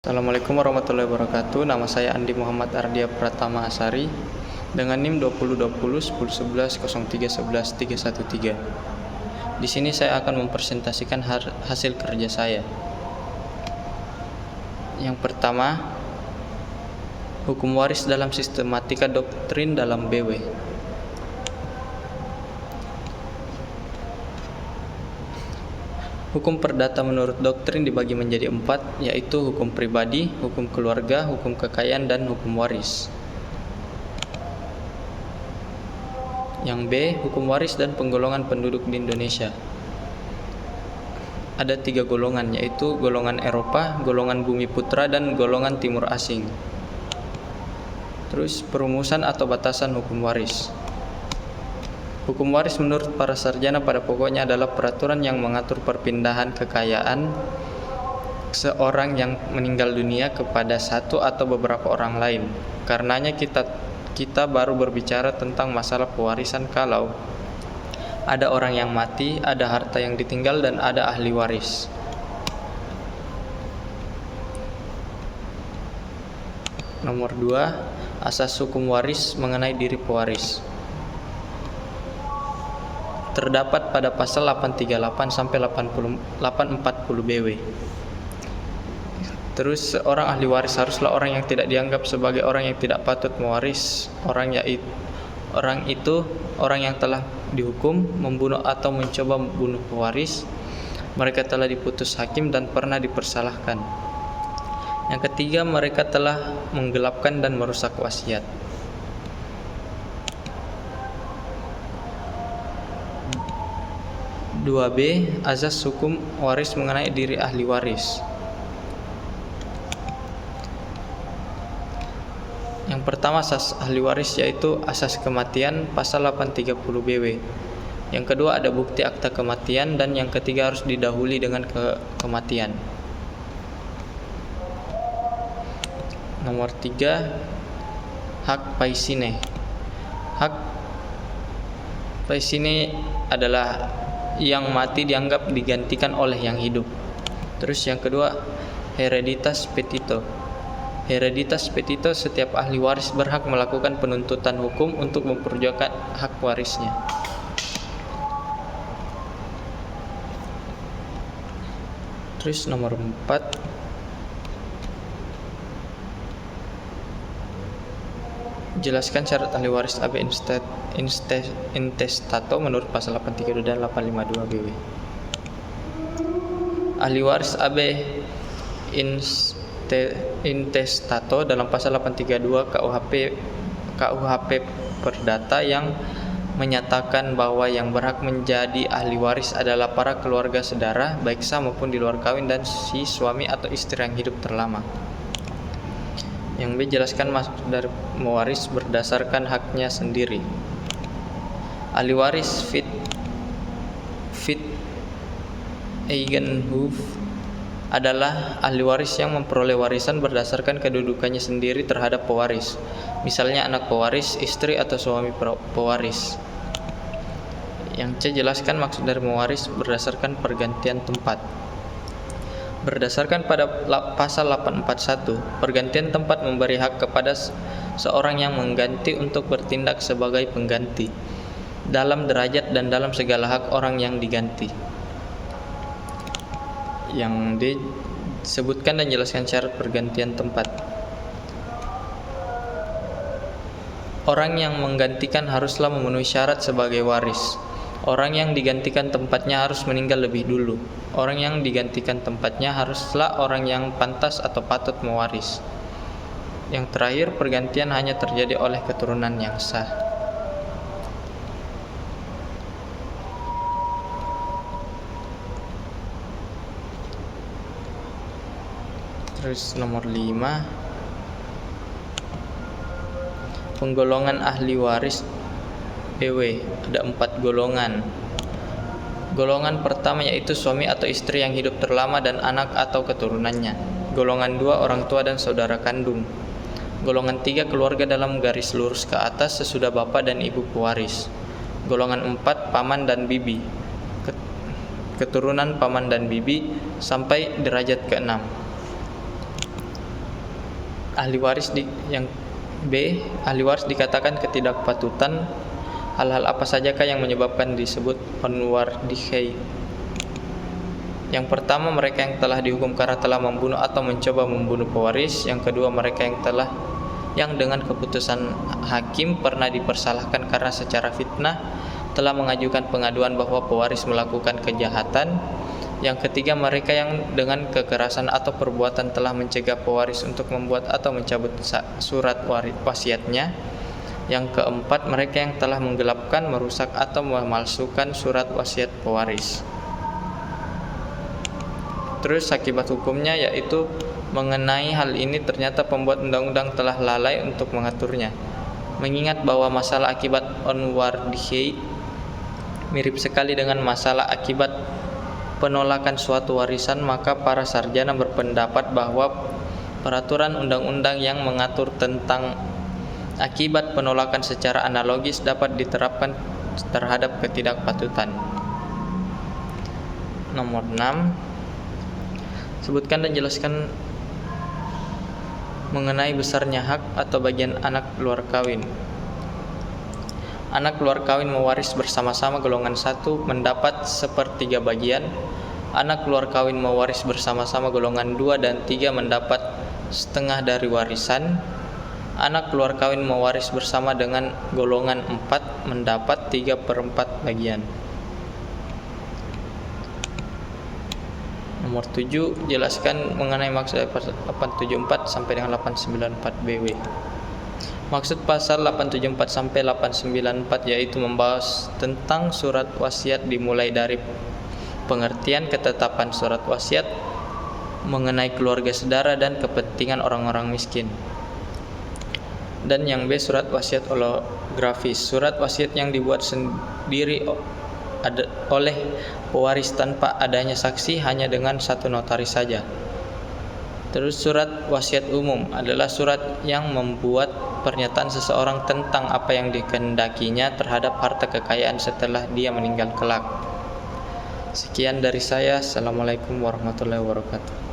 Assalamualaikum warahmatullahi wabarakatuh. Nama saya Andi Muhammad Ardia Pratama Asari dengan NIM 2020 1011 0311 313. Di sini saya akan mempresentasikan hasil kerja saya. Yang pertama, hukum waris dalam sistematika doktrin dalam BW. Hukum perdata menurut doktrin dibagi menjadi 4, yaitu hukum pribadi, hukum keluarga, hukum kekayaan, dan hukum waris. Yang B, hukum waris dan penggolongan penduduk di Indonesia. Ada 3 golongan, yaitu golongan Eropa, golongan Bumi Putra, dan golongan Timur Asing. Terus perumusan atau batasan hukum waris. Hukum waris menurut para sarjana pada pokoknya adalah peraturan yang mengatur perpindahan kekayaan seorang yang meninggal dunia kepada satu atau beberapa orang lain. Karenanya kita baru berbicara tentang masalah pewarisan kalau ada orang yang mati, ada harta yang ditinggal, dan ada ahli waris. Nomor 2, asas hukum waris mengenai diri pewaris. Terdapat pada pasal 838 sampai 840 BW. Terus seorang ahli waris haruslah orang yang tidak dianggap sebagai orang yang tidak patut mewaris. Orang yang telah dihukum membunuh atau mencoba membunuh pewaris. Mereka telah diputus hakim dan pernah dipersalahkan. Yang ketiga, mereka telah menggelapkan dan merusak wasiat. 2B, azas hukum waris mengenai diri ahli waris. Yang pertama, asas ahli waris yaitu asas kematian pasal 830 BW. Yang kedua, ada bukti akta kematian, dan yang ketiga harus didahului dengan kematian. Nomor 3, hak paisine. Hak paisine adalah yang mati dianggap digantikan oleh yang hidup. Terus yang kedua, hereditas petito. Hereditas petito, setiap ahli waris berhak melakukan penuntutan hukum untuk memperjuangkan hak warisnya. Terus nomor 4, jelaskan syarat ahli waris AB intestato menurut pasal 832 dan 852 BW. Ahli waris AB intestato dalam pasal 832 KUHP Perdata yang menyatakan bahwa yang berhak menjadi ahli waris adalah para keluarga saudara, baik sah maupun di luar kawin, dan si suami atau istri yang hidup terlama. Yang B, jelaskan maksud dari mewaris berdasarkan haknya sendiri. Ahli waris fit eigenhoef adalah ahli waris yang memperoleh warisan berdasarkan kedudukannya sendiri terhadap pewaris. Misalnya anak pewaris, istri atau suami pewaris. Yang C, jelaskan maksud dari mewaris berdasarkan pergantian tempat. Berdasarkan pada pasal 841, pergantian tempat memberi hak kepada seorang yang mengganti untuk bertindak sebagai pengganti dalam derajat dan dalam segala hak orang yang diganti. Yang D, sebutkan dan jelaskan syarat pergantian tempat. Orang yang menggantikan haruslah memenuhi syarat sebagai waris. Orang yang digantikan tempatnya harus meninggal lebih dulu. Orang yang digantikan tempatnya haruslah orang yang pantas atau patut mewaris. Yang terakhir, pergantian hanya terjadi oleh keturunan yang sah. Terus nomor 5, penggolongan ahli waris BW. Ada 4 golongan. Golongan pertama yaitu suami atau istri yang hidup terlama dan anak atau keturunannya. Golongan 2, orang tua dan saudara kandung. Golongan 3, keluarga dalam garis lurus ke atas sesudah bapak dan ibu pewaris. Golongan 4, paman dan bibi. Keturunan paman dan bibi sampai derajat ke-6. yang B, ahli waris dikatakan ketidakpatutan. Hal-hal apa sajakah yang menyebabkan disebut onwardikheid? Yang pertama, mereka yang telah dihukum karena telah membunuh atau mencoba membunuh pewaris. Yang kedua, mereka yang dengan keputusan hakim pernah dipersalahkan karena secara fitnah telah mengajukan pengaduan bahwa pewaris melakukan kejahatan. Yang ketiga, mereka yang dengan kekerasan atau perbuatan telah mencegah pewaris untuk membuat atau mencabut surat wasiatnya. Yang keempat, mereka yang telah menggelapkan, merusak atau memalsukan surat wasiat pewaris. Terus akibat hukumnya, yaitu mengenai hal ini ternyata pembuat undang-undang telah lalai untuk mengaturnya. Mengingat bahwa masalah akibat onwardikheid mirip sekali dengan masalah akibat penolakan suatu warisan, maka para sarjana berpendapat bahwa peraturan undang-undang yang mengatur tentang akibat penolakan secara analogis dapat diterapkan terhadap ketidakpatutan. Nomor 6. Sebutkan dan jelaskan mengenai besarnya hak atau bagian anak luar kawin. Anak luar kawin mewaris bersama-sama golongan 1 mendapat 1/3 bagian. Anak luar kawin mewaris bersama-sama golongan 2 dan 3 mendapat setengah dari warisan. Anak luar kawin mewaris bersama dengan golongan 4 mendapat 3/4 bagian. Nomor 7, jelaskan mengenai maksud 874 sampai dengan 894 BW. Maksud pasal 874 sampai 894 yaitu membahas tentang surat wasiat, dimulai dari pengertian ketetapan surat wasiat, mengenai keluarga saudara dan kepentingan orang-orang miskin. Dan yang B, surat wasiat holografis. Surat wasiat yang dibuat sendiri oleh pewaris tanpa adanya saksi, hanya dengan satu notaris saja. Terus surat wasiat umum adalah surat yang membuat pernyataan seseorang tentang apa yang dikehendakinya terhadap harta kekayaan setelah dia meninggal kelak. Sekian dari saya. Assalamualaikum warahmatullahi wabarakatuh.